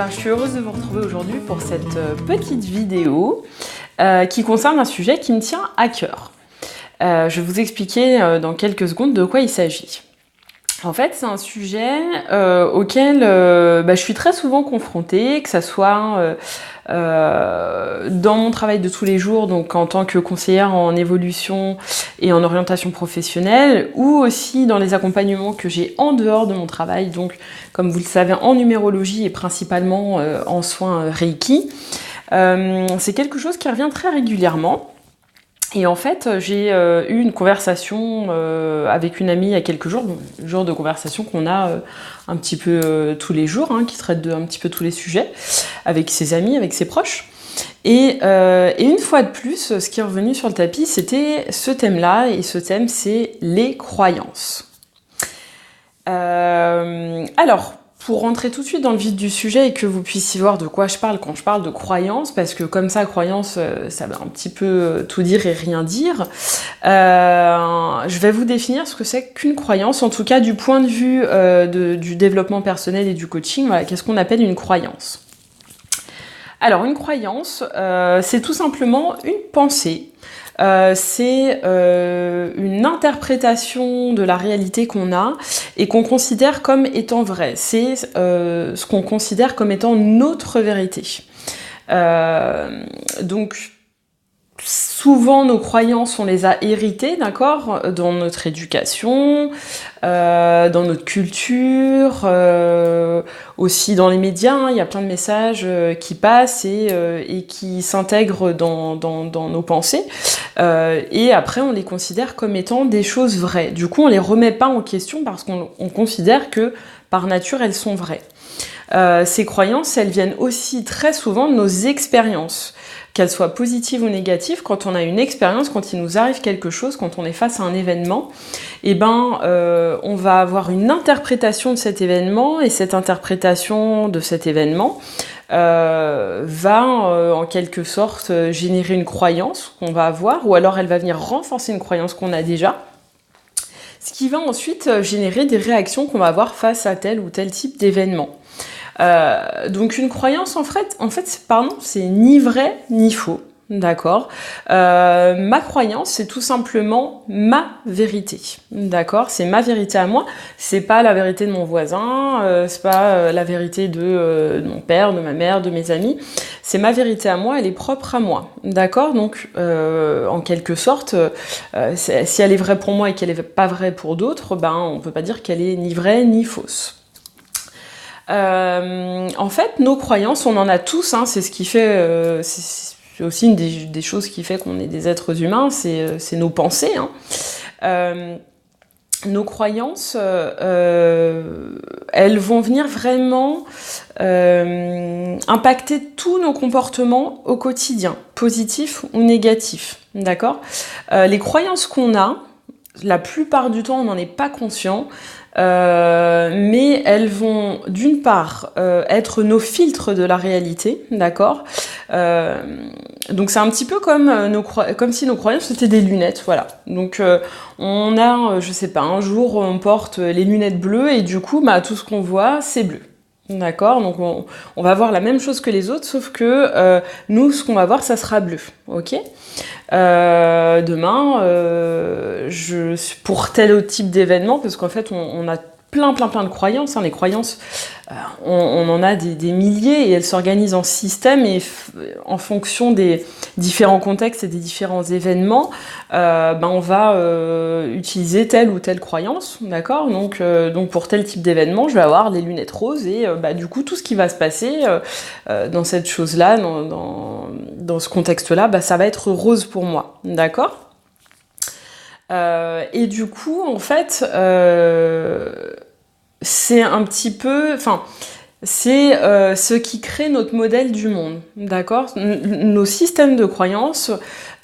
je suis heureuse de vous retrouver aujourd'hui pour cette petite vidéo qui concerne un sujet qui me tient à cœur. Je vais vous expliquer dans quelques secondes de quoi il s'agit. En fait, c'est un sujet auquel je suis très souvent confrontée, que ça soit dans mon travail de tous les jours, donc en tant que conseillère en évolution et en orientation professionnelle, ou aussi dans les accompagnements que j'ai en dehors de mon travail, donc comme vous le savez en numérologie et principalement en soins Reiki. C'est quelque chose qui revient très régulièrement. Et en fait, j'ai eu une conversation avec une amie il y a quelques jours, le genre de conversation qu'on a un petit peu tous les jours, qui traite de un petit peu tous les sujets, avec ses amis, avec ses proches. Et une fois de plus, ce qui est revenu sur le tapis, c'était ce thème-là, et ce thème, c'est les croyances. Alors, pour rentrer tout de suite dans le vif du sujet et que vous puissiez voir de quoi je parle quand je parle de croyances, parce que comme ça, croyance, ça va un petit peu tout dire et rien dire, je vais vous définir ce que c'est qu'une croyance, en tout cas du point de vue du développement personnel et du coaching. Voilà, qu'est-ce qu'on appelle une croyance ? Alors, une croyance, c'est tout simplement une pensée. C'est une interprétation de la réalité qu'on a et qu'on considère comme étant vraie. C'est ce qu'on considère comme étant notre vérité. Donc, souvent, nos croyances, on les a héritées, d'accord, dans notre éducation, dans notre culture, aussi dans les médias. Il y a plein de messages qui passent et qui s'intègrent dans nos pensées. Et après, on les considère comme étant des choses vraies. Du coup, on les remet pas en question parce qu'on considère que, par nature, elles sont vraies. Ces croyances, elles viennent aussi très souvent de nos expériences. Qu'elles soient positives ou négatives, quand on a une expérience, quand il nous arrive quelque chose, quand on est face à un événement, on va avoir une interprétation de cet événement, et cette interprétation de cet événement va en quelque sorte générer une croyance qu'on va avoir, ou alors elle va venir renforcer une croyance qu'on a déjà, ce qui va ensuite générer des réactions qu'on va avoir face à tel ou tel type d'événement. Donc une croyance, en fait, c'est ni vrai ni faux, d'accord. Ma croyance, c'est tout simplement ma vérité, d'accord. C'est ma vérité à moi. C'est pas la vérité de mon voisin, c'est pas la vérité de mon père, de ma mère, de mes amis. C'est ma vérité à moi. Elle est propre à moi, d'accord. Donc en quelque sorte, si elle est vraie pour moi et qu'elle est pas vraie pour d'autres, on peut pas dire qu'elle est ni vraie ni fausse. En fait, nos croyances, on en a tous, c'est ce qui fait, c'est aussi une des choses qui fait qu'on est des êtres humains, c'est nos pensées. Nos croyances, elles vont venir vraiment impacter tous nos comportements au quotidien, positifs ou négatifs, d'accord ? Les croyances qu'on a, la plupart du temps, on n'en est pas conscient, mais elles vont d'une part être nos filtres de la réalité, d'accord. Donc c'est un petit peu comme si nos croyances étaient des lunettes, voilà. Donc on a, je sais pas, un jour on porte les lunettes bleues et du coup tout ce qu'on voit c'est bleu. D'accord, donc on va voir la même chose que les autres, sauf que nous, ce qu'on va voir, ça sera bleu, ok. Demain, pour tel autre type d'événement, parce qu'en fait, on a plein de croyances. Les croyances, on en a des milliers et elles s'organisent en système et en fonction des différents contextes et des différents événements, on va utiliser telle ou telle croyance, d'accord. Donc pour tel type d'événement, je vais avoir les lunettes roses et du coup tout ce qui va se passer dans cette chose-là, dans ce contexte-là, ça va être rose pour moi, d'accord. Et du coup, en fait, c'est un petit peu, c'est ce qui crée notre modèle du monde, d'accord. Nos systèmes de croyances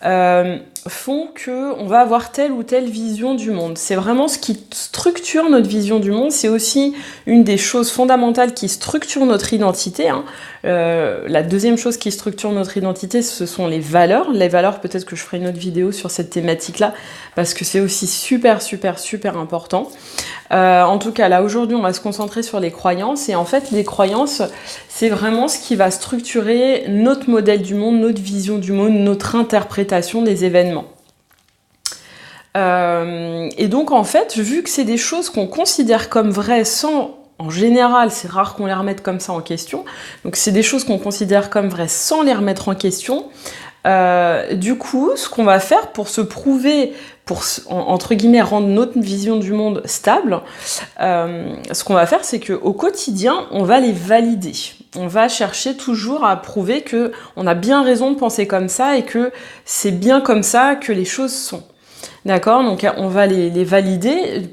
font qu'on va avoir telle ou telle vision du monde. C'est vraiment ce qui structure notre vision du monde. C'est aussi une des choses fondamentales qui structure notre identité, hein. La deuxième chose qui structure notre identité, ce sont les valeurs. Les valeurs, peut-être que je ferai une autre vidéo sur cette thématique-là, parce que c'est aussi super, super, super important. En tout cas, là, aujourd'hui, on va se concentrer sur les croyances. Et en fait, les croyances, c'est vraiment ce qui va structurer notre modèle du monde, notre vision du monde, notre interprétation des événements. Et donc, en fait, vu que c'est des choses qu'on considère comme vraies sans... En général, c'est rare qu'on les remette comme ça en question. Donc, c'est des choses qu'on considère comme vraies sans les remettre en question. Du coup, ce qu'on va faire pour se prouver, pour entre guillemets rendre notre vision du monde stable, ce qu'on va faire, c'est qu'au quotidien, on va les valider. On va chercher toujours à prouver que on a bien raison de penser comme ça et que c'est bien comme ça que les choses sont. D'accord ? Donc on va les valider.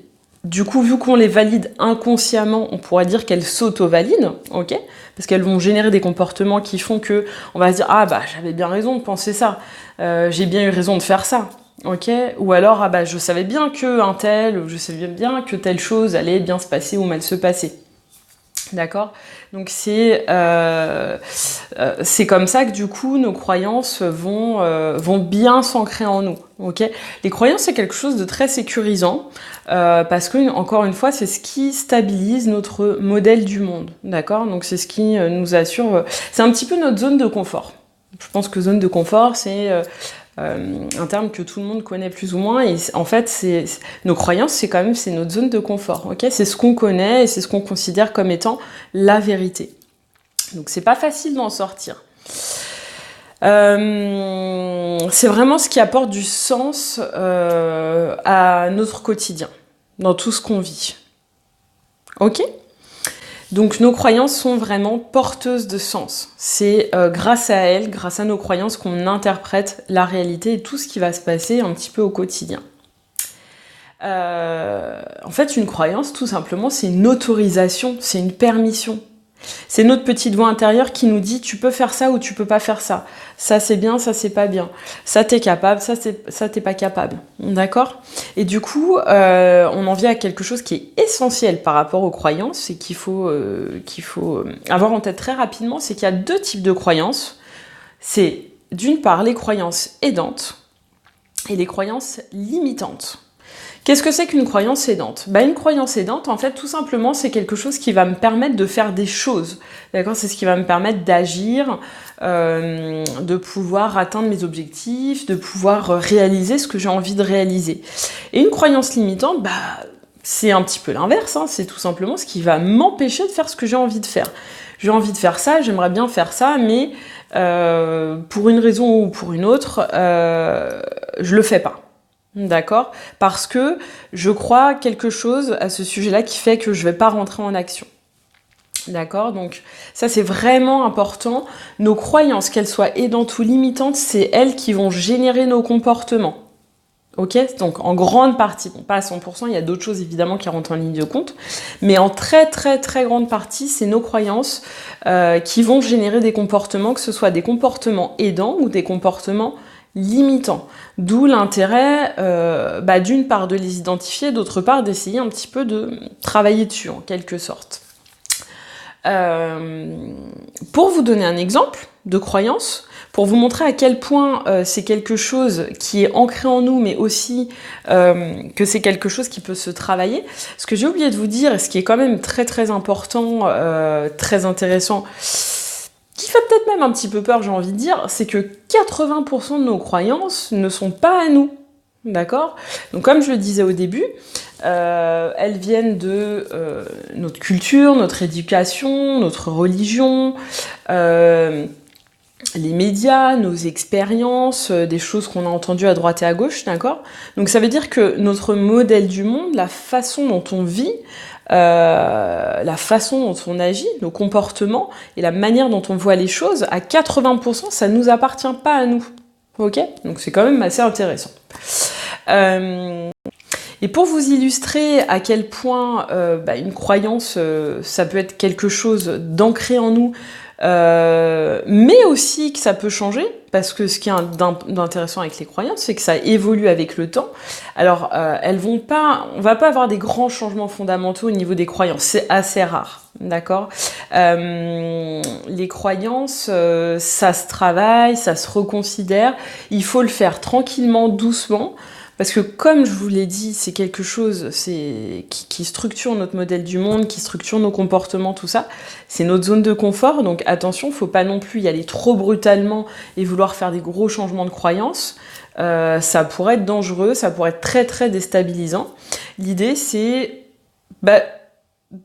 Du coup, vu qu'on les valide inconsciemment, on pourrait dire qu'elles s'auto-valident, ok ? Parce qu'elles vont générer des comportements qui font que on va se dire « Ah bah j'avais bien raison de penser ça, j'ai bien eu raison de faire ça ». Ok ? Ou alors « Ah bah je savais bien que un tel, je savais bien que telle chose allait bien se passer ou mal se passer ». D'accord ? Donc c'est comme ça que du coup nos croyances vont bien s'ancrer en nous. Okay ? Les croyances, c'est quelque chose de très sécurisant parce que, encore une fois, c'est ce qui stabilise notre modèle du monde. D'accord ? Donc c'est ce qui nous assure... c'est un petit peu notre zone de confort. Je pense que zone de confort, c'est... un terme que tout le monde connaît plus ou moins, et en fait, nos croyances, c'est notre zone de confort, ok ? C'est ce qu'on connaît et c'est ce qu'on considère comme étant la vérité. Donc, c'est pas facile d'en sortir. C'est vraiment ce qui apporte du sens à notre quotidien, dans tout ce qu'on vit. Ok ? Donc nos croyances sont vraiment porteuses de sens. C'est grâce à elles, grâce à nos croyances, qu'on interprète la réalité et tout ce qui va se passer un petit peu au quotidien. En fait, une croyance, tout simplement, c'est une autorisation, c'est une permission. C'est notre petite voix intérieure qui nous dit « tu peux faire ça ou tu peux pas faire ça. Ça c'est bien, ça c'est pas bien. Ça t'es capable, ça t'es pas capable. » D'accord ? Et du coup, on en vient à quelque chose qui est essentiel par rapport aux croyances et qu'il faut avoir en tête très rapidement, c'est qu'il y a deux types de croyances. C'est d'une part les croyances aidantes et les croyances limitantes. Qu'est-ce que c'est qu'une croyance aidante ? Une croyance aidante, en fait, tout simplement, c'est quelque chose qui va me permettre de faire des choses. D'accord ? C'est ce qui va me permettre d'agir, de pouvoir atteindre mes objectifs, de pouvoir réaliser ce que j'ai envie de réaliser. Et une croyance limitante, c'est un petit peu l'inverse, hein. C'est tout simplement ce qui va m'empêcher de faire ce que j'ai envie de faire. J'ai envie de faire ça, j'aimerais bien faire ça, mais pour une raison ou pour une autre, je le fais pas. D'accord ? Parce que je crois quelque chose à ce sujet-là qui fait que je vais pas rentrer en action. D'accord ? Donc ça, c'est vraiment important. Nos croyances, qu'elles soient aidantes ou limitantes, c'est elles qui vont générer nos comportements. Ok ? Donc en grande partie, bon, pas à 100%, il y a d'autres choses évidemment qui rentrent en ligne de compte, mais en très très très grande partie, c'est nos croyances qui vont générer des comportements, que ce soit des comportements aidants ou des comportements limitants. D'où l'intérêt, d'une part, de les identifier, d'autre part, d'essayer un petit peu de travailler dessus, en quelque sorte. Pour vous donner un exemple de croyance, pour vous montrer à quel point c'est quelque chose qui est ancré en nous, mais aussi que c'est quelque chose qui peut se travailler, ce que j'ai oublié de vous dire, et ce qui est quand même très très important, très intéressant, qui fait peut-être même un petit peu peur, j'ai envie de dire, c'est que 80% de nos croyances ne sont pas à nous. D'accord ? Donc comme je le disais au début, elles viennent de notre culture, notre éducation, notre religion, les médias, nos expériences, des choses qu'on a entendues à droite et à gauche, d'accord ? Donc ça veut dire que notre modèle du monde, la façon dont on vit, la façon dont on agit, nos comportements et la manière dont on voit les choses, à 80%, ça ne nous appartient pas à nous. Ok ? Donc c'est quand même assez intéressant. Et pour vous illustrer à quel point une croyance, ça peut être quelque chose d'ancré en nous, Mais aussi que ça peut changer, parce que ce qui est d'intéressant avec les croyances, c'est que ça évolue avec le temps. Alors, on va pas avoir des grands changements fondamentaux au niveau des croyances, c'est assez rare, d'accord. Les croyances, ça se travaille, ça se reconsidère, il faut le faire tranquillement, doucement, parce que comme je vous l'ai dit, c'est quelque chose qui structure notre modèle du monde, qui structure nos comportements, tout ça. C'est notre zone de confort, donc attention, faut pas non plus y aller trop brutalement et vouloir faire des gros changements de croyances. Ça pourrait être dangereux, ça pourrait être très très déstabilisant. L'idée, c'est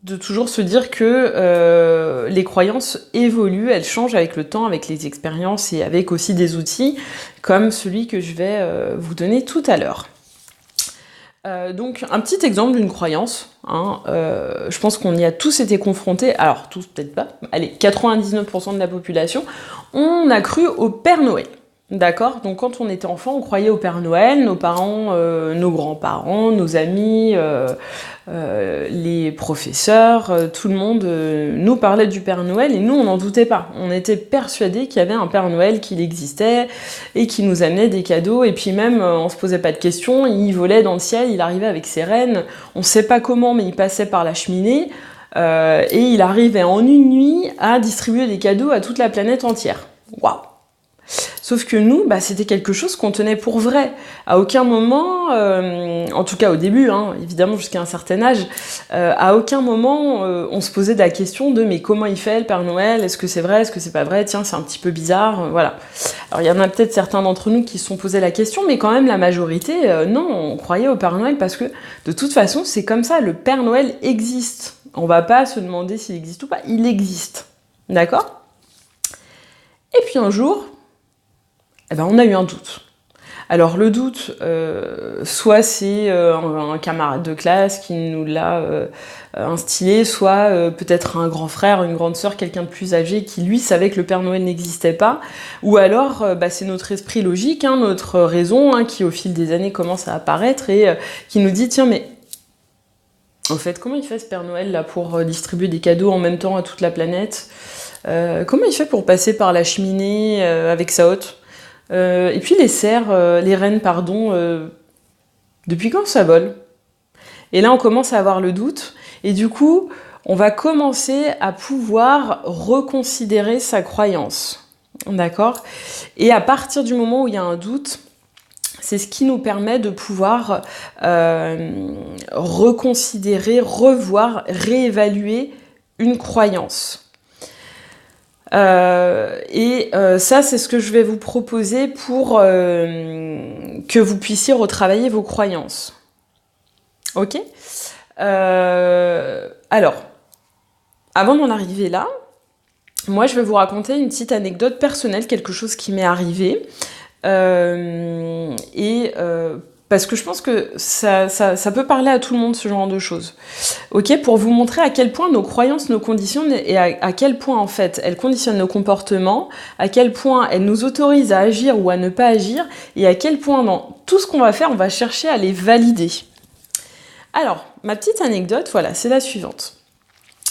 de toujours se dire que les croyances évoluent, elles changent avec le temps, avec les expériences et avec aussi des outils comme celui que je vais vous donner tout à l'heure. Donc un petit exemple d'une croyance, je pense qu'on y a tous été confrontés, alors tous peut-être pas, allez, 99% de la population, on a cru au Père Noël. D'accord. Donc quand on était enfant, on croyait au Père Noël, nos parents, nos grands-parents, nos amis, les professeurs, tout le monde nous parlait du Père Noël et nous on n'en doutait pas. On était persuadés qu'il y avait un Père Noël, qu'il existait et qui nous amenait des cadeaux et puis même on se posait pas de questions, il volait dans le ciel, il arrivait avec ses rennes, on sait pas comment mais il passait par la cheminée et il arrivait en une nuit à distribuer des cadeaux à toute la planète entière. Waouh! Sauf que nous, c'était quelque chose qu'on tenait pour vrai. À aucun moment, en tout cas au début, évidemment jusqu'à un certain âge, à aucun moment on se posait la question de mais comment il fait le Père Noël? Est-ce que c'est vrai? Est-ce que c'est pas vrai? Tiens, c'est un petit peu bizarre, voilà. Alors il y en a peut-être certains d'entre nous qui se sont posé la question, mais quand même la majorité, non, on croyait au Père Noël parce que de toute façon c'est comme ça, le Père Noël existe. On va pas se demander s'il existe ou pas, il existe. D'accord? Et puis un jour, on a eu un doute. Alors le doute, soit c'est un camarade de classe qui nous l'a instillé, soit peut-être un grand frère, une grande sœur, quelqu'un de plus âgé qui lui savait que le Père Noël n'existait pas, ou alors c'est notre esprit logique, notre raison qui au fil des années commence à apparaître et qui nous dit tiens mais au fait comment il fait ce Père Noël là pour distribuer des cadeaux en même temps à toute la planète, comment il fait pour passer par la cheminée avec sa hotte? Et puis les rennes, depuis quand ça vole? Et là, on commence à avoir le doute, et du coup, on va commencer à pouvoir reconsidérer sa croyance. D'accord? Et à partir du moment où il y a un doute, c'est ce qui nous permet de pouvoir reconsidérer, revoir, réévaluer une croyance. Ça, c'est ce que je vais vous proposer pour que vous puissiez retravailler vos croyances. Ok? Alors, avant d'en arriver là, moi, je vais vous raconter une petite anecdote personnelle, quelque chose qui m'est arrivé. Parce que je pense que ça peut parler à tout le monde, ce genre de choses. Ok, pour vous montrer à quel point nos croyances nous conditionnent et à quel point, en fait, elles conditionnent nos comportements, à quel point elles nous autorisent à agir ou à ne pas agir, et à quel point, dans tout ce qu'on va faire, on va chercher à les valider. Alors, ma petite anecdote, voilà, c'est la suivante.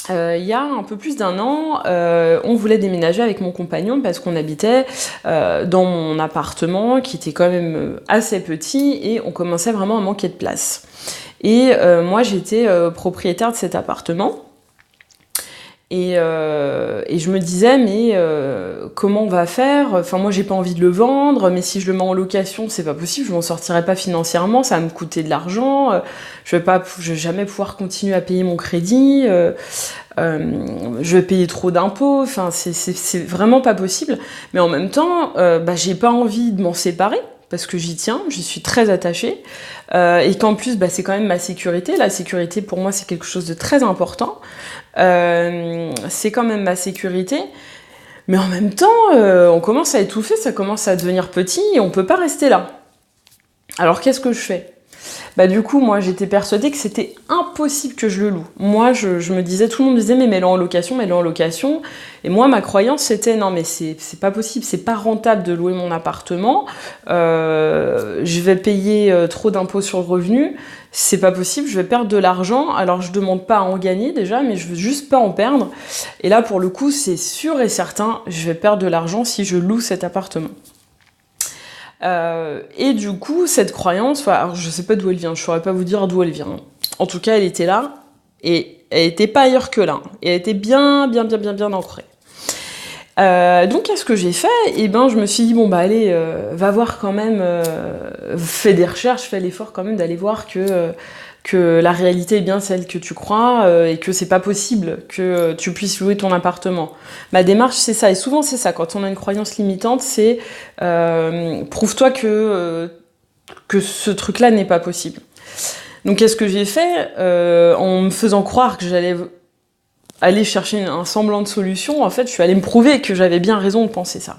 Il y a un peu plus d'un an, on voulait déménager avec mon compagnon parce qu'on habitait dans mon appartement qui était quand même assez petit et on commençait vraiment à manquer de place. Et moi j'étais propriétaire de cet appartement et je me disais mais comment on va faire? Enfin moi j'ai pas envie de le vendre, mais si je le mets en location c'est pas possible, je m'en sortirai pas financièrement, ça va me coûter de l'argent, je vais jamais pouvoir continuer à payer mon crédit, je vais payer trop d'impôts, enfin c'est vraiment pas possible. Mais en même temps, j'ai pas envie de m'en séparer parce que j'y tiens, j'y suis très attachée et qu'en plus c'est quand même ma sécurité. La sécurité pour moi c'est quelque chose de très important. C'est quand même ma sécurité. Mais en même temps, on commence à étouffer, ça commence à devenir petit et on peut pas rester là. Alors qu'est-ce que je fais? Bah du coup, moi, j'étais persuadée que c'était impossible que je le loue. Moi, je me disais, tout le monde me disait, mais mets-le en location, mets-le en location. Et moi, ma croyance, c'était, non, mais c'est pas possible, c'est pas rentable de louer mon appartement. Je vais payer trop d'impôts sur le revenu. C'est pas possible, je vais perdre de l'argent. Alors, je demande pas à en gagner déjà, mais je veux juste pas en perdre. Et là, pour le coup, c'est sûr et certain, je vais perdre de l'argent si je loue cet appartement. Et du coup, cette croyance, alors je sais pas d'où elle vient, je saurais pas vous dire d'où elle vient. En tout cas, elle était là, et elle était pas ailleurs que là. Et elle était bien ancrée. Donc, qu'est-ce que j'ai fait? Eh ben, je me suis dit, bon, bah, allez, va voir quand même, fais des recherches, fais l'effort quand même d'aller voir que la réalité est bien celle que tu crois, et que c'est pas possible que tu puisses louer ton appartement. Ma démarche, c'est ça, et souvent c'est ça, quand on a une croyance limitante, c'est prouve-toi que ce truc-là n'est pas possible. Donc, qu'est-ce que j'ai fait? En me faisant croire que j'allais aller chercher un semblant de solution, en fait, je suis allée me prouver que j'avais bien raison de penser ça.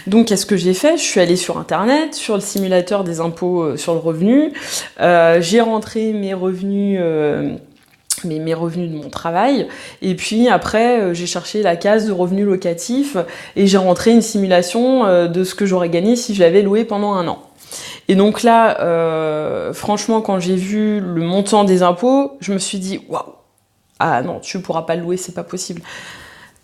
Donc, qu'est-ce que j'ai fait? Je suis allée sur Internet, sur le simulateur des impôts sur le revenu. J'ai rentré mes revenus, mes revenus de mon travail. Et puis après, j'ai cherché la case de revenus locatifs et j'ai rentré une simulation de ce que j'aurais gagné si je l'avais loué pendant 1 an. Et donc là, franchement, quand j'ai vu le montant des impôts, je me suis dit, waouh! Ah non, tu pourras pas le louer, c'est pas possible.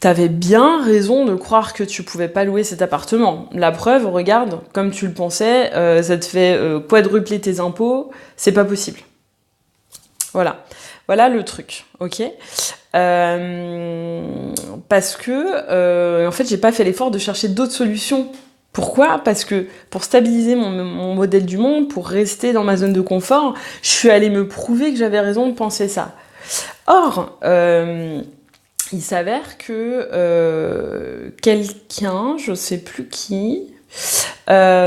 T'avais bien raison de croire que tu pouvais pas louer cet appartement. La preuve, regarde, comme tu le pensais, ça te fait quadrupler tes impôts, c'est pas possible. Voilà. Voilà le truc, ok? Parce que, en fait, j'ai pas fait l'effort de chercher d'autres solutions. Pourquoi? Parce que pour stabiliser mon modèle du monde, pour rester dans ma zone de confort, je suis allée me prouver que j'avais raison de penser ça. Or, il s'avère que quelqu'un, je sais plus qui, m'a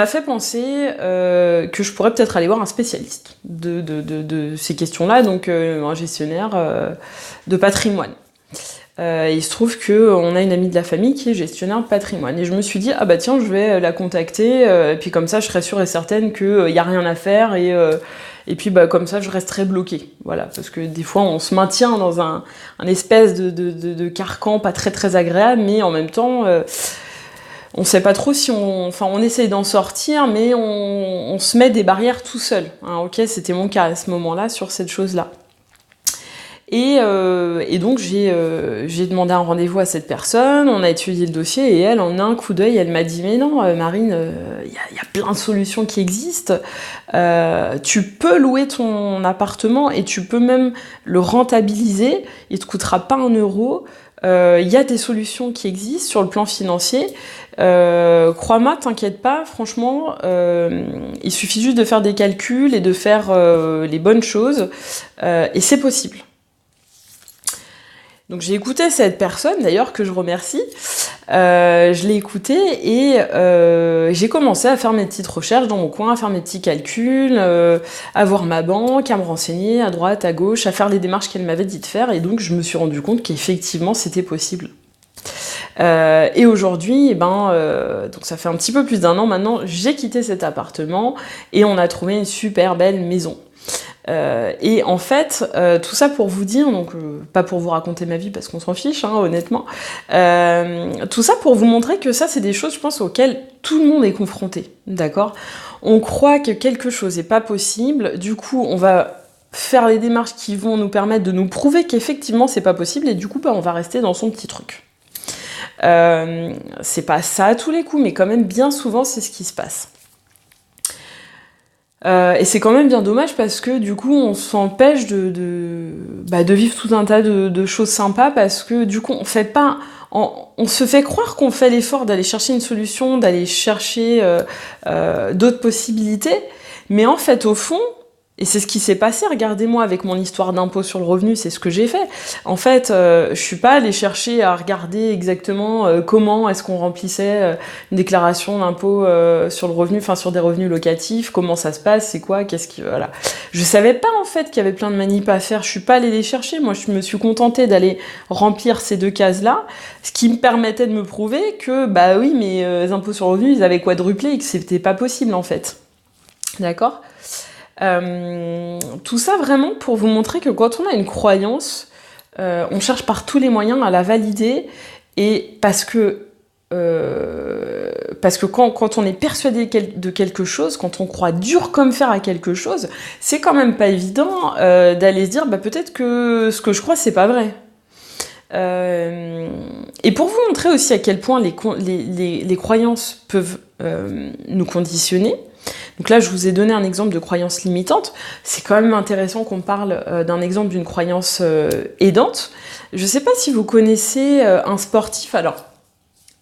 fait penser que je pourrais peut-être aller voir un spécialiste de ces questions-là, donc un gestionnaire de patrimoine. Il se trouve qu'on a une amie de la famille qui est gestionnaire de patrimoine. Et je me suis dit, ah bah tiens, je vais la contacter, et puis comme ça, je serai sûre et certaine qu'il n'y a rien à faire, et puis bah, comme ça, je resterai bloquée. Voilà, parce que des fois, on se maintient dans un espèce de carcan pas très agréable, mais en même temps, on sait pas trop si on essaye d'en sortir, mais on se met des barrières tout seul. Hein, ok, c'était mon cas à ce moment-là sur cette chose-là. Et donc j'ai demandé un rendez-vous à cette personne, on a étudié le dossier et elle, en un coup d'œil, elle m'a dit mais non Marine, il y a plein de solutions qui existent, tu peux louer ton appartement et tu peux même le rentabiliser, il te coûtera pas 1 euro, il y a des solutions qui existent sur le plan financier, crois-moi, t'inquiète pas, franchement, il suffit juste de faire des calculs et de faire les bonnes choses, et c'est possible. Donc j'ai écouté cette personne, d'ailleurs, que je remercie. Je l'ai écoutée et j'ai commencé à faire mes petites recherches dans mon coin, à faire mes petits calculs, à voir ma banque, à me renseigner à droite, à gauche, à faire les démarches qu'elle m'avait dit de faire. Et donc je me suis rendu compte qu'effectivement c'était possible. Et aujourd'hui, donc ça fait un petit peu plus d'1 an maintenant, j'ai quitté cet appartement et on a trouvé une super belle maison. Et en fait, tout ça pour vous dire, donc pas pour vous raconter ma vie parce qu'on s'en fiche, hein, honnêtement, tout ça pour vous montrer que ça c'est des choses, je pense, auxquelles tout le monde est confronté, d'accord? On croit que quelque chose n'est pas possible, du coup on va faire les démarches qui vont nous permettre de nous prouver qu'effectivement c'est pas possible, et du coup on va rester dans son petit truc. C'est pas ça à tous les coups, mais quand même bien souvent c'est ce qui se passe. Et c'est quand même bien dommage parce que du coup on s'empêche de vivre tout un tas de choses sympas parce que du coup on se fait croire qu'on fait l'effort d'aller chercher une solution, d'aller chercher d'autres possibilités, mais en fait au fond, et c'est ce qui s'est passé, regardez-moi avec mon histoire d'impôt sur le revenu, c'est ce que j'ai fait. En fait, je suis pas allée chercher à regarder exactement comment est-ce qu'on remplissait une déclaration d'impôt sur le revenu, enfin sur des revenus locatifs, comment ça se passe, c'est quoi, voilà. Je savais pas en fait qu'il y avait plein de manips à faire, je suis pas allée les chercher, moi je me suis contentée d'aller remplir ces 2 cases-là, ce qui me permettait de me prouver que, bah oui, mes impôts sur le revenu, ils avaient quadruplé et que c'était pas possible en fait. D'accord? Tout ça vraiment pour vous montrer que quand on a une croyance, on cherche par tous les moyens à la valider, et parce que quand on est persuadé de quelque chose, quand on croit dur comme fer à quelque chose, c'est quand même pas évident d'aller se dire bah, peut-être que ce que je crois c'est pas vrai. Et pour vous montrer aussi à quel point les croyances peuvent nous conditionner, donc là je vous ai donné un exemple de croyance limitante, c'est quand même intéressant qu'on parle d'un exemple d'une croyance aidante. Je sais pas si vous connaissez un sportif, alors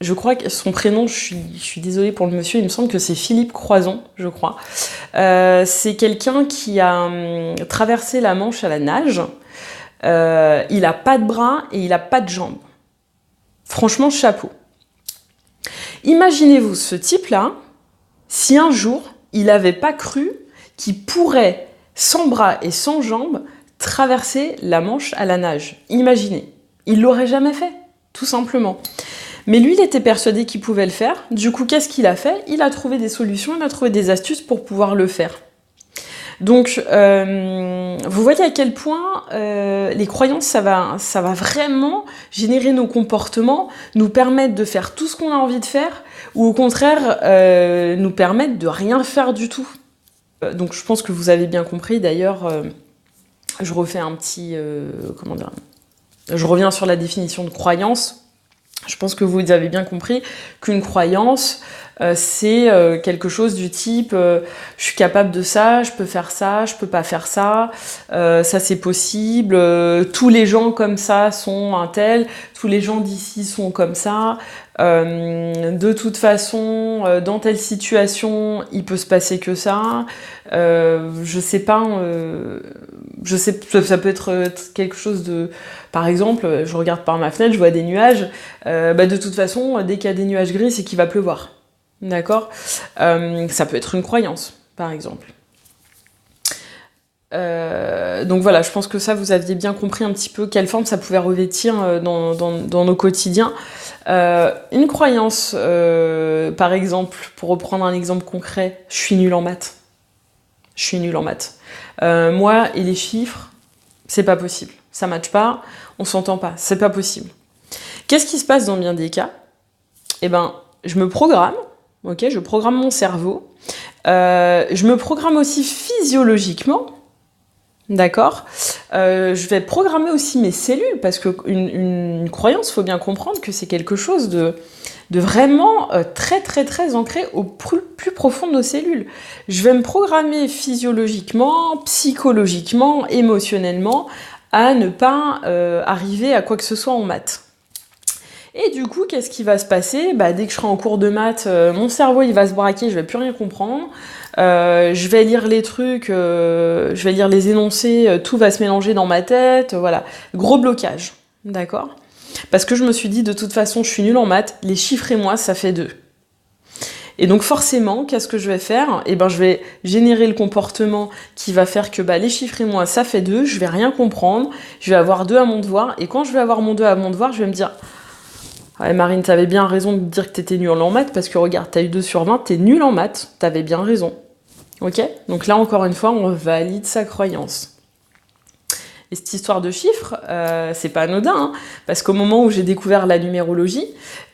je crois que son prénom, je suis désolée pour le monsieur, il me semble que c'est Philippe Croizon, je crois. C'est quelqu'un qui a traversé la Manche à la nage. Il a pas de bras et il a pas de jambes. Franchement, chapeau. Imaginez-vous ce type-là, si un jour, il n'avait pas cru qu'il pourrait, sans bras et sans jambes, traverser la Manche à la nage. Imaginez. Il l'aurait jamais fait, tout simplement. Mais lui, il était persuadé qu'il pouvait le faire. Du coup, qu'est-ce qu'il a fait? Il a trouvé des solutions, il a trouvé des astuces pour pouvoir le faire. Donc, vous voyez à quel point les croyances, ça va vraiment générer nos comportements, nous permettre de faire tout ce qu'on a envie de faire, ou au contraire, nous permettre de rien faire du tout. Donc, je pense que vous avez bien compris. D'ailleurs, je refais un petit... comment dire? Je reviens sur la définition de croyance. Je pense que vous avez bien compris qu'une croyance, c'est quelque chose du type je suis capable de ça, je peux faire ça, je peux pas faire ça, ça c'est possible, tous les gens comme ça sont un tel, tous les gens d'ici sont comme ça, de toute façon, dans telle situation, il peut se passer que ça, je sais pas, je sais, ça peut être quelque chose de... Par exemple, je regarde par ma fenêtre, je vois des nuages, bah de toute façon, dès qu'il y a des nuages gris, c'est qu'il va pleuvoir. D'accord? Ça peut être une croyance, par exemple. Donc voilà, je pense que ça, vous aviez bien compris un petit peu quelle forme ça pouvait revêtir dans nos quotidiens. Une croyance, par exemple, pour reprendre un exemple concret, je suis nulle en maths. Je suis nulle en maths. Moi et les chiffres, c'est pas possible. Ça matche pas, on s'entend pas, c'est pas possible. Qu'est-ce qui se passe dans bien des cas? Eh ben, je me programme, ok, je programme mon cerveau, je me programme aussi physiologiquement, d'accord? Je vais programmer aussi mes cellules, parce qu'une croyance, il faut bien comprendre que c'est quelque chose de vraiment très très très ancré au plus profond de nos cellules. Je vais me programmer physiologiquement, psychologiquement, émotionnellement, à ne pas arriver à quoi que ce soit en maths. Et du coup, qu'est-ce qui va se passer? Bah, dès que je serai en cours de maths, mon cerveau il va se braquer, je vais plus rien comprendre. Je vais lire les trucs, je vais lire les énoncés, tout va se mélanger dans ma tête, voilà. Gros blocage, d'accord? Parce que je me suis dit, de toute façon, je suis nulle en maths, les chiffres et moi, ça fait 2. Et donc forcément, qu'est-ce que je vais faire? Eh ben, je vais générer le comportement qui va faire que bah, les chiffres et moi, ça fait 2, je vais rien comprendre, je vais avoir 2 à mon devoir, et quand je vais avoir mon 2 à mon devoir, je vais me dire... Ouais, Marine, t'avais bien raison de dire que t'étais nulle en maths, parce que regarde, t'as eu 2 sur 20, t'es nulle en maths, t'avais bien raison. Ok? Donc là, encore une fois, on valide sa croyance. Et cette histoire de chiffres, c'est pas anodin, hein, parce qu'au moment où j'ai découvert la numérologie,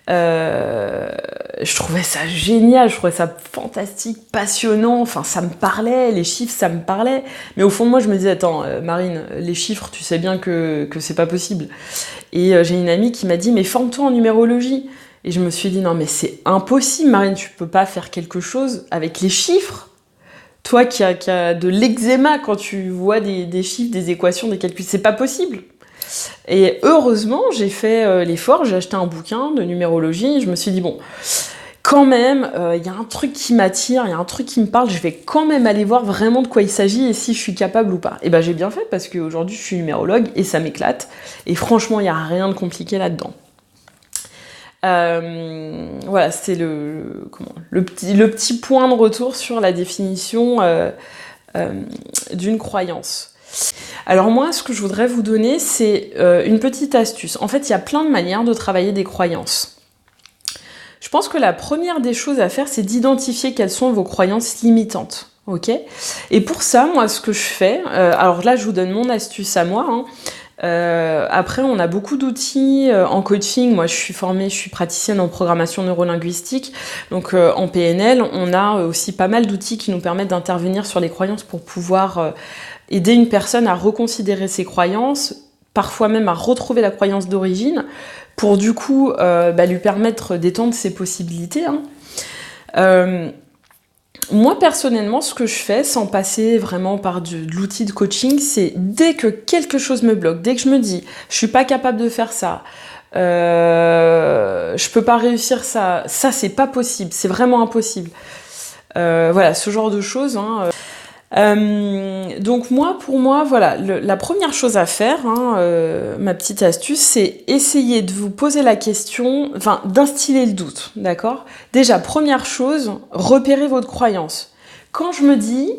je trouvais ça génial, je trouvais ça fantastique, passionnant, enfin ça me parlait, les chiffres ça me parlait, mais au fond de moi je me disais, attends Marine, les chiffres tu sais bien que c'est pas possible. Et j'ai une amie qui m'a dit, mais forme-toi en numérologie. Et je me suis dit, non mais c'est impossible Marine, tu peux pas faire quelque chose avec les chiffres. Toi qui as de l'eczéma quand tu vois des chiffres, des équations, des calculs, c'est pas possible. Et heureusement, j'ai fait l'effort, j'ai acheté un bouquin de numérologie, et je me suis dit, bon, quand même, il y a un truc qui m'attire, il y a un truc qui me parle, je vais quand même aller voir vraiment de quoi il s'agit et si je suis capable ou pas. Et ben j'ai bien fait, parce qu'aujourd'hui, je suis numérologue et ça m'éclate. Et franchement, il n'y a rien de compliqué là-dedans. Voilà, c'est le petit point de retour sur la définition d'une croyance. Alors moi, ce que je voudrais vous donner, c'est une petite astuce. En fait, il y a plein de manières de travailler des croyances. Je pense que la première des choses à faire, c'est d'identifier quelles sont vos croyances limitantes. ok? Et pour ça, moi, ce que je fais, alors là, je vous donne mon astuce à moi, hein. Après, on a beaucoup d'outils en coaching. Moi, je suis formée, je suis praticienne en programmation neurolinguistique. Donc, en PNL, on a aussi pas mal d'outils qui nous permettent d'intervenir sur les croyances pour pouvoir aider une personne à reconsidérer ses croyances, parfois même à retrouver la croyance d'origine, pour du coup lui permettre d'étendre ses possibilités, hein. Moi, personnellement, ce que je fais, sans passer vraiment par de l'outil de coaching, c'est dès que quelque chose me bloque, dès que je me dis « je suis pas capable de faire ça », je peux pas réussir ça, ça c'est pas possible, c'est vraiment impossible. Voilà, ce genre de choses, hein. Donc moi, pour moi, voilà, la première chose à faire, hein, ma petite astuce, c'est essayer de vous poser la question, enfin, d'instiller le doute, d'accord? Déjà, première chose, repérez votre croyance. Quand je me dis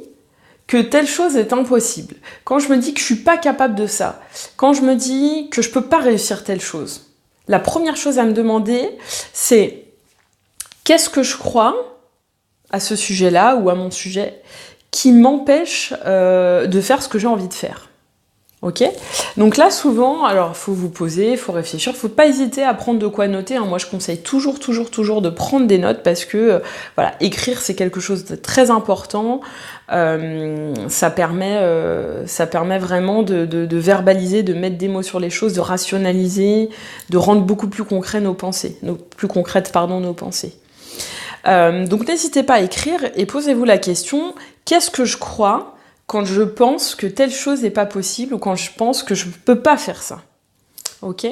que telle chose est impossible, quand je me dis que je suis pas capable de ça, quand je me dis que je peux pas réussir telle chose, la première chose à me demander, c'est qu'est-ce que je crois à ce sujet-là ou à mon sujet qui m'empêche de faire ce que j'ai envie de faire. Ok? Donc là, souvent, alors faut vous poser, faut réfléchir, faut pas hésiter à prendre de quoi noter, hein. Moi, je conseille toujours de prendre des notes parce que voilà, écrire c'est quelque chose de très important. Ça permet vraiment de verbaliser, de mettre des mots sur les choses, de rationaliser, de rendre beaucoup plus concrètes nos pensées. Donc n'hésitez pas à écrire et posez-vous la question, qu'est-ce que je crois quand je pense que telle chose n'est pas possible ou quand je pense que je ne peux pas faire ça? Ok?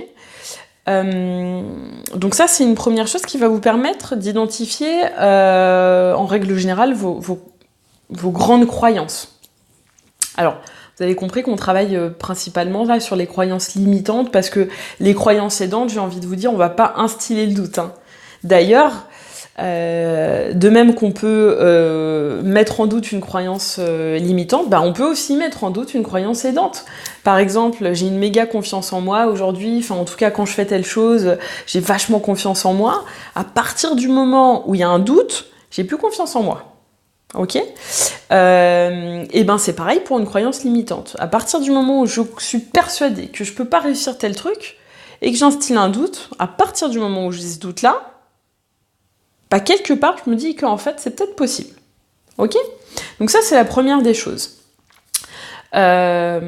Donc ça, c'est une première chose qui va vous permettre d'identifier, en règle générale, vos grandes croyances. Alors, vous avez compris qu'on travaille principalement là sur les croyances limitantes parce que les croyances aidantes, j'ai envie de vous dire, on ne va pas instiller le doute, hein. D'ailleurs, de même qu'on peut mettre en doute une croyance limitante, on peut aussi mettre en doute une croyance aidante. Par exemple, j'ai une méga confiance en moi aujourd'hui, enfin en tout cas quand je fais telle chose, j'ai vachement confiance en moi. À partir du moment où il y a un doute, j'ai plus confiance en moi. Ok? Et c'est pareil pour une croyance limitante. À partir du moment où je suis persuadée que je peux pas réussir tel truc et que j'instille un doute, à partir du moment où j'ai ce doute-là, quelque part, je me dis qu'en fait, c'est peut-être possible. Ok? Donc ça, c'est la première des choses. Là,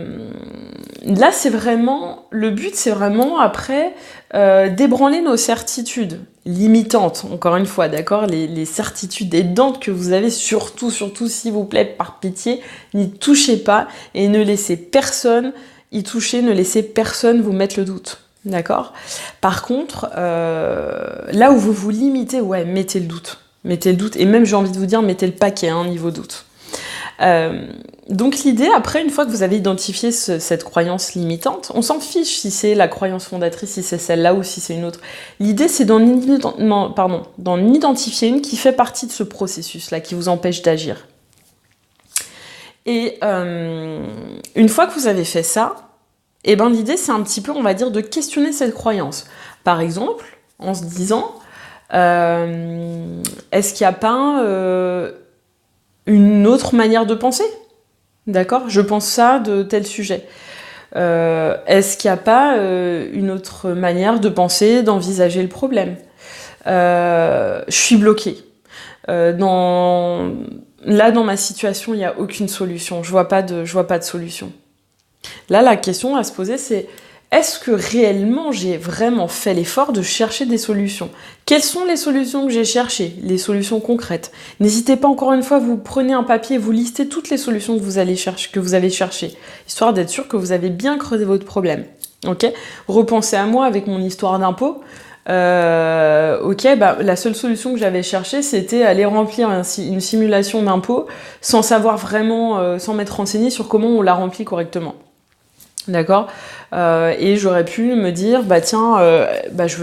c'est vraiment... Le but, c'est vraiment, après, d'ébranler nos certitudes limitantes, encore une fois, d'accord? Les certitudes aidantes que vous avez, surtout, s'il vous plaît, par pitié, n'y touchez pas et ne laissez personne y toucher, ne laissez personne vous mettre le doute. D'accord? Par contre, là où vous vous limitez, ouais, mettez le doute. Mettez le doute, et même j'ai envie de vous dire, mettez le paquet, hein, niveau doute. Donc l'idée, après, une fois que vous avez identifié cette croyance limitante, on s'en fiche si c'est la croyance fondatrice, si c'est celle-là ou si c'est une autre. L'idée, c'est d'en identifier une qui fait partie de ce processus-là, qui vous empêche d'agir. Et une fois que vous avez fait ça, l'idée, c'est un petit peu, on va dire, de questionner cette croyance. Par exemple, en se disant, est-ce qu'il n'y a pas une autre manière de penser? D'accord? Je pense ça de tel sujet. Est-ce qu'il n'y a pas une autre manière de penser, d'envisager le problème? Je suis bloquée. Dans ma situation, il n'y a aucune solution. Je vois pas de solution. Là, la question à se poser, c'est est-ce que réellement j'ai vraiment fait l'effort de chercher des solutions? Quelles sont les solutions que j'ai cherchées? Les solutions concrètes. N'hésitez pas, encore une fois, vous prenez un papier et vous listez toutes les solutions que vous avez cherchées, histoire d'être sûr que vous avez bien creusé votre problème. Ok? Repensez à moi avec mon histoire d'impôt. La seule solution que j'avais cherchée, c'était aller remplir une simulation d'impôt sans savoir vraiment, sans m'être renseignée sur comment on la remplit correctement. D'accord? Et j'aurais pu me dire, je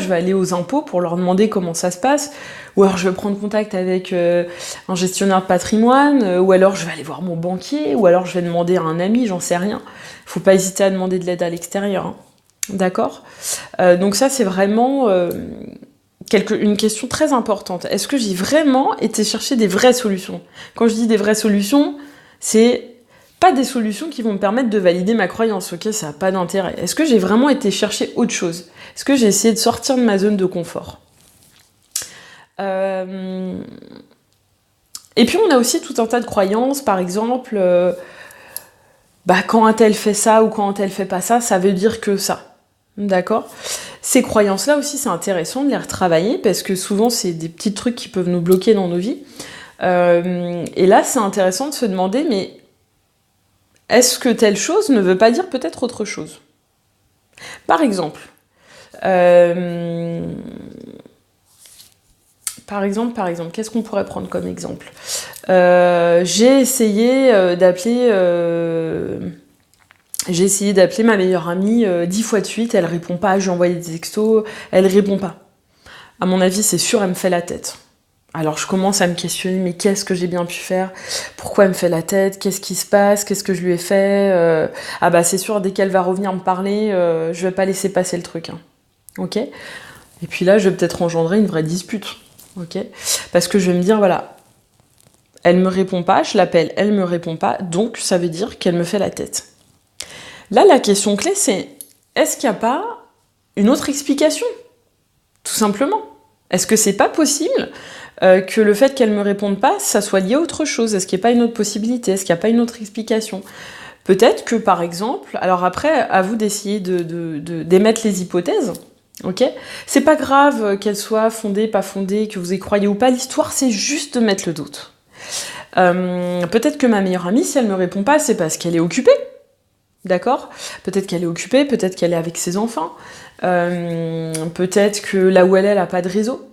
vais aller aux impôts pour leur demander comment ça se passe, ou alors je vais prendre contact avec un gestionnaire de patrimoine, ou alors je vais aller voir mon banquier, ou alors je vais demander à un ami, j'en sais rien. Faut pas hésiter à demander de l'aide à l'extérieur, hein. D'accord? Donc ça, c'est vraiment une question très importante. Est-ce que j'ai vraiment été chercher des vraies solutions? Quand je dis des vraies solutions, c'est pas des solutions qui vont me permettre de valider ma croyance, ok? Ça n'a pas d'intérêt. Est-ce que j'ai vraiment été chercher autre chose? Est-ce que j'ai essayé de sortir de ma zone de confort? Et puis on a aussi tout un tas de croyances, par exemple, quand un tel fait ça ou quand un tel fait pas ça, ça veut dire que ça. D'accord? Ces croyances-là aussi, c'est intéressant de les retravailler parce que souvent, c'est des petits trucs qui peuvent nous bloquer dans nos vies. Et là, c'est intéressant de se demander, mais est-ce que telle chose ne veut pas dire peut-être autre chose? Par exemple, qu'est-ce qu'on pourrait prendre comme exemple? J'ai essayé d'appeler ma meilleure amie 10 fois de suite, elle répond pas, je lui ai envoyé des textos, elle répond pas. À mon avis, c'est sûr, elle me fait la tête. Alors je commence à me questionner, mais qu'est-ce que j'ai bien pu faire? Pourquoi elle me fait la tête? Qu'est-ce qui se passe? Qu'est-ce que je lui ai fait? C'est sûr, dès qu'elle va revenir me parler, je vais pas laisser passer le truc. Hein. Ok? Et puis là, je vais peut-être engendrer une vraie dispute. Ok? Parce que je vais me dire, voilà, elle me répond pas, je l'appelle, elle me répond pas, donc ça veut dire qu'elle me fait la tête. Là, la question clé, c'est, est-ce qu'il n'y a pas une autre explication? Tout simplement. Est-ce que c'est pas possible que le fait qu'elle me réponde pas, ça soit lié à autre chose? Est-ce qu'il n'y a pas une autre possibilité? Est-ce qu'il n'y a pas une autre explication? Peut-être que, par exemple, alors après, à vous d'essayer d'émettre les hypothèses, ok? C'est pas grave qu'elles soient fondées, pas fondées, que vous y croyez ou pas, l'histoire, c'est juste de mettre le doute. Peut-être que ma meilleure amie, si elle me répond pas, c'est parce qu'elle est occupée. D'accord? Peut-être qu'elle est occupée, peut-être qu'elle est avec ses enfants, peut-être que là où elle est, elle a pas de réseau,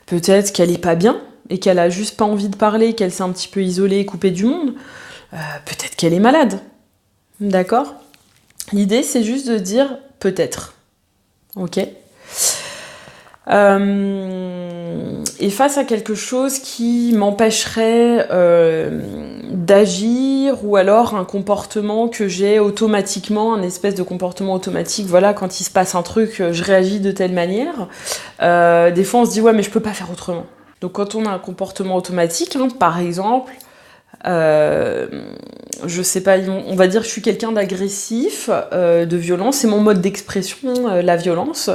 peut-être qu'elle est pas bien et qu'elle a juste pas envie de parler, qu'elle s'est un petit peu isolée, coupée du monde, peut-être qu'elle est malade. D'accord? L'idée, c'est juste de dire peut-être. Ok? Et face à quelque chose qui m'empêcherait d'agir, ou alors un comportement que j'ai automatiquement, un espèce de comportement automatique, voilà, quand il se passe un truc, je réagis de telle manière. Des fois on se dit ouais mais je peux pas faire autrement. Donc quand on a un comportement automatique, hein, par exemple, je sais pas, on va dire que je suis quelqu'un d'agressif, de violent, c'est mon mode d'expression, la violence.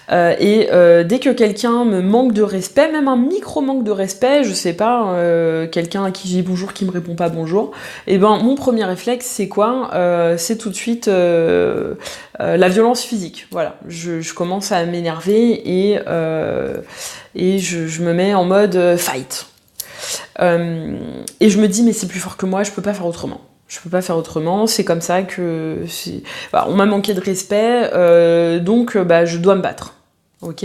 Dès que quelqu'un me manque de respect, même un micro manque de respect, je sais pas, quelqu'un à qui j'ai bonjour qui me répond pas bonjour, et ben mon premier réflexe c'est quoi? C'est tout de suite la violence physique. Voilà, je commence à m'énerver et je me mets en mode fight. Et je me dis mais c'est plus fort que moi, je peux pas faire autrement. Je peux pas faire autrement, c'est comme ça que... Voilà, on m'a manqué de respect, donc je dois me battre. Ok.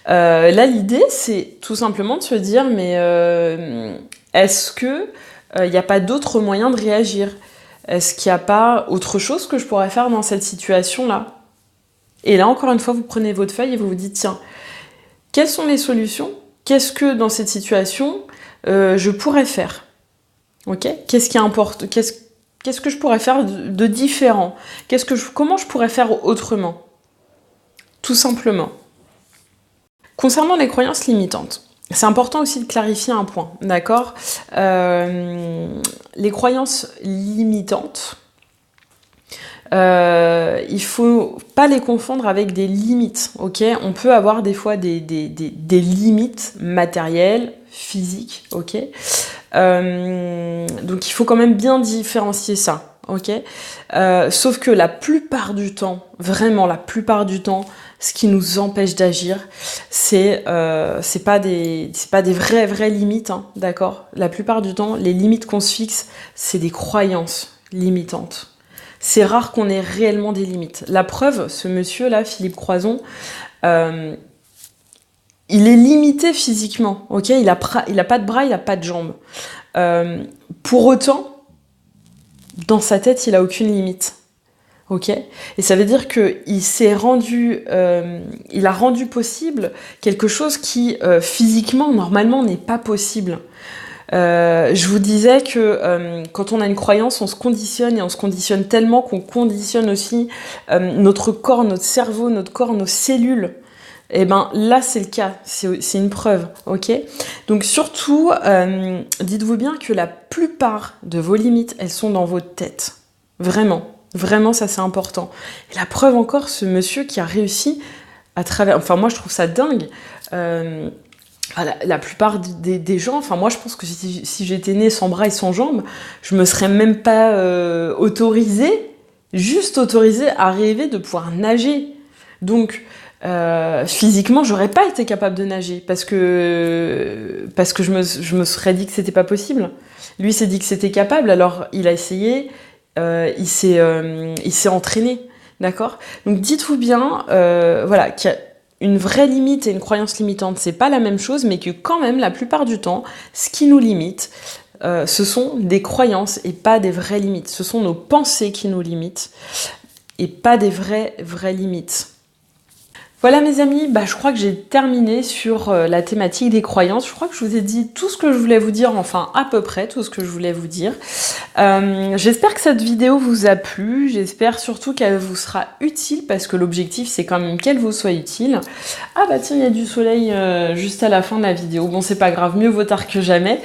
Là l'idée c'est tout simplement de se dire mais est-ce que il n'y a pas d'autre moyen de réagir? Est-ce qu'il n'y a pas autre chose que je pourrais faire dans cette situation-là? Et là encore une fois vous prenez votre feuille et vous vous dites tiens, quelles sont les solutions? Qu'est-ce que dans cette situation je pourrais faire? Ok? Qu'est-ce qui importe? Qu'est-ce que je pourrais faire de différent? Comment je pourrais faire autrement? Tout simplement. Concernant les croyances limitantes, c'est important aussi de clarifier un point, d'accord? Les croyances limitantes, il faut pas les confondre avec des limites, ok? On peut avoir des fois des limites matérielles, physiques, ok? Donc il faut quand même bien différencier ça, ok? Sauf que la plupart du temps, vraiment la plupart du temps, ce qui nous empêche d'agir, c'est pas des vraies limites, hein, d'accord? La plupart du temps, les limites qu'on se fixe, c'est des croyances limitantes. C'est rare qu'on ait réellement des limites. La preuve, ce monsieur-là, Philippe Croison, il est limité physiquement, ok? Il a pas de bras, il a pas de jambes. Pour autant, dans sa tête, il a aucune limite, ok? Et ça veut dire que il a rendu possible quelque chose qui physiquement, normalement, n'est pas possible. Je vous disais que quand on a une croyance, on se conditionne, et on se conditionne tellement qu'on conditionne aussi notre corps, notre cerveau, notre corps, nos cellules. Eh ben là, c'est le cas, c'est une preuve, ok? Donc surtout, dites-vous bien que la plupart de vos limites, elles sont dans votre tête. Vraiment, vraiment, ça c'est important. Et la preuve encore, ce monsieur qui a réussi à travers... Enfin, moi, je trouve ça dingue. La plupart des gens, enfin moi je pense que si j'étais née sans bras et sans jambes, je me serais même pas juste autorisée à rêver de pouvoir nager. Donc physiquement, j'aurais pas été capable de nager parce que je me serais dit que c'était pas possible. Lui s'est dit que c'était capable, alors il a essayé, il s'est entraîné, d'accord? Donc dites-vous bien, voilà, qu'il y a une vraie limite et une croyance limitante, c'est pas la même chose, mais que quand même, la plupart du temps, ce qui nous limite, ce sont des croyances et pas des vraies limites. Ce sont nos pensées qui nous limitent et pas des vraies limites. Voilà mes amis, je crois que j'ai terminé sur la thématique des croyances. Je crois que je vous ai dit tout ce que je voulais vous dire, enfin à peu près tout ce que je voulais vous dire. J'espère que cette vidéo vous a plu, j'espère surtout qu'elle vous sera utile parce que l'objectif c'est quand même qu'elle vous soit utile. Ah bah tiens, il y a du soleil juste à la fin de la vidéo. Bon, c'est pas grave, mieux vaut tard que jamais.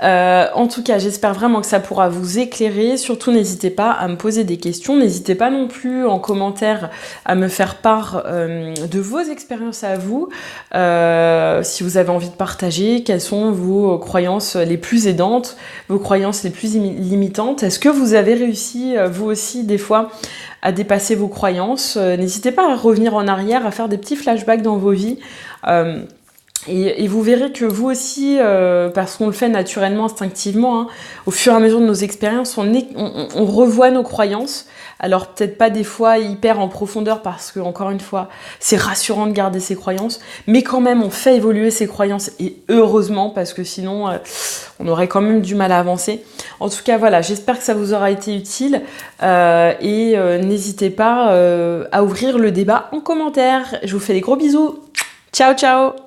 En tout cas, j'espère vraiment que ça pourra vous éclairer. Surtout, n'hésitez pas à me poser des questions. N'hésitez pas non plus en commentaire à me faire part de vos expériences à vous. Si vous avez envie de partager, quelles sont vos croyances les plus aidantes, vos croyances les plus limitantes. Est-ce que vous avez réussi, vous aussi, des fois, à dépasser vos croyances? N'hésitez pas à revenir en arrière, à faire des petits flashbacks dans vos vies. Et vous verrez que vous aussi, parce qu'on le fait naturellement, instinctivement, hein, au fur et à mesure de nos expériences, on revoit nos croyances. Alors peut-être pas des fois hyper en profondeur parce que, encore une fois, c'est rassurant de garder ses croyances, mais quand même on fait évoluer ses croyances et heureusement parce que sinon on aurait quand même du mal à avancer. En tout cas voilà, j'espère que ça vous aura été utile et n'hésitez pas à ouvrir le débat en commentaire. Je vous fais des gros bisous. Ciao ciao.